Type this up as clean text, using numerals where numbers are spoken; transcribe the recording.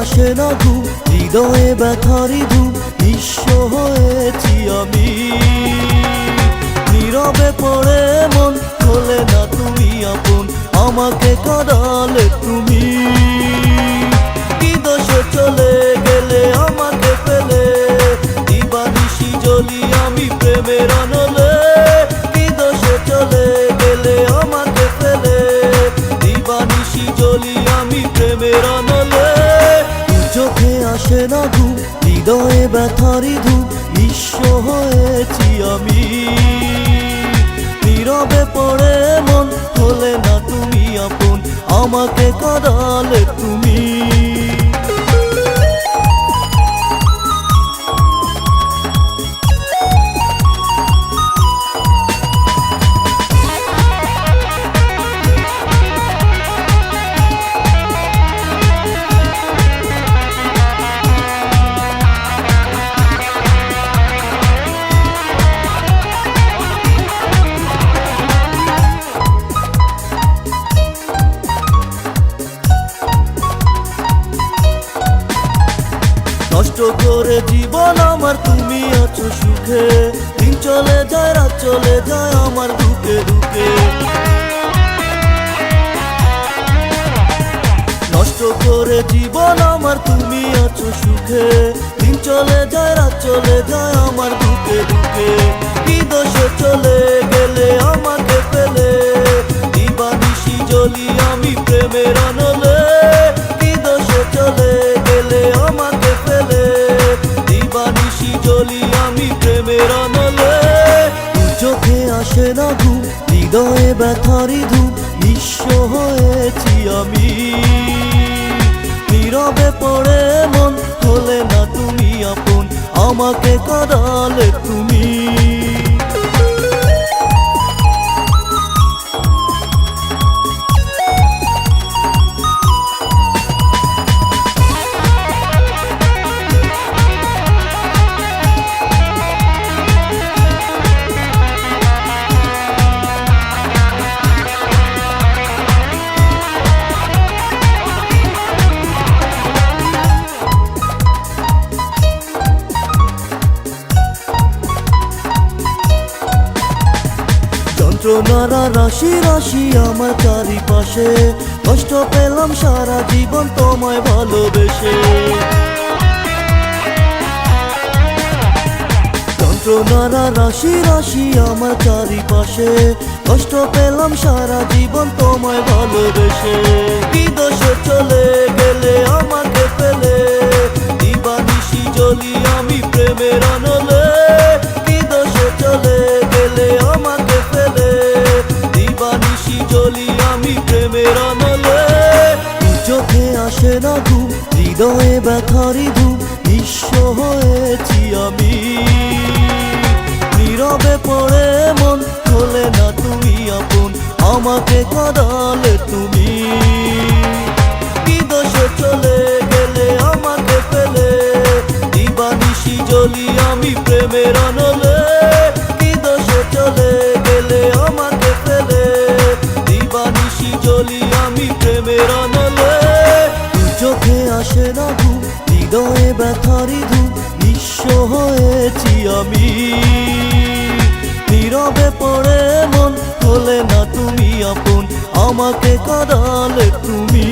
আসে না ঘুম, হৃদয়ে ব্যথারি ধূম, নিঃস্ব হয়েছি আমি। নীরবে পড়ে মন, হলে না তুমি আপন, আমাকে কাঁদালে তুমি। কি দোষে চলে গেলে আমাকে ফেলে, দিবানিশি জ্বলি আমি প্রেমের আনলে। কি দোষে চলে গেলে আমাকে ফেলে, দিবানিশি জ্বলি আমি প্রেমের আনলে। চোখে আসে না ঘুম, হৃদয়ে ব্যথারি ধূম, নিঃস্ব হয়েছি আমি। নীরবে পড়ে মন, হলে না তুমি আপন, আমাকে কাঁদালে তুমি। নষ্ট করে জীবন আমার, তুমি আছো সুখে। দিন চলে যায়, রাত চলে যায় আমার দুঃখে দুঃখে। নষ্ট করে জীবন আমার, তুমি আছো সুখে। দিন চলে যায়, রাত চলে যায় আমার দুঃখে দুঃখে। কি দোষে চলে গেলে আমাকে ফেলে, দিবানিশি জ্বলি আমি প্রেমের আনলে। কি দোষে চলে গেলে আমাকে ফেলে, দিবানিশি জ্বলি আমি প্রেমের আনলে। চোখে আসে না ঘুম, হৃদয়ে ব্যথারি ধূম, নিঃস্ব হয়েছি আমি। নীরবে পড়ে মন, হলে না তুমি আপন, আমাকে কাঁদালে তুমি। যন্ত্রণারা রাশি রাশি আমার চারিপাশে, কষ্ট পেলাম সারা জীবন তোমায় ভালোবেসে। যন্ত্রণারা রাশি রাশি আমার চারিপাশে, কষ্ট পেলাম সারা জীবন তোমায় ভালোবেসে। কি দোষে চলে গেলে আমাকে ফেলে, দিবানিশি জ্বলি আমি প্রেমের আনলে। কি দোষে চলে গেলে আমাকে ফেলে, দিবানিশি জ্বলি আমি প্রেমের আনলে। চোখে আসে না ঘুম, হৃদয়ে ব্যথারি ধূম, নিঃস্ব হয়েছি আমি। নীরবে পড়ে মন, হলে না তুমি আপন, আমাকে কাঁদালে তুমি। কি দোষে চলে গেলে আমাকে ফেলে, দিবানিশি জ্বলি আমি প্রেমের আনলে। কি দোষে চলে গেলে আমাকে ফেলে, দিবানিশি জ্বলি আমি প্রেমের আনলে। চোখে আসে না ঘুম, হৃদয়ে ব্যথারি ধূম, নিঃস্ব হয়েছি আমি। নীরবে পড়ে মন, হলে না তুমি আপন, আমাকে কাঁদালে তুমি।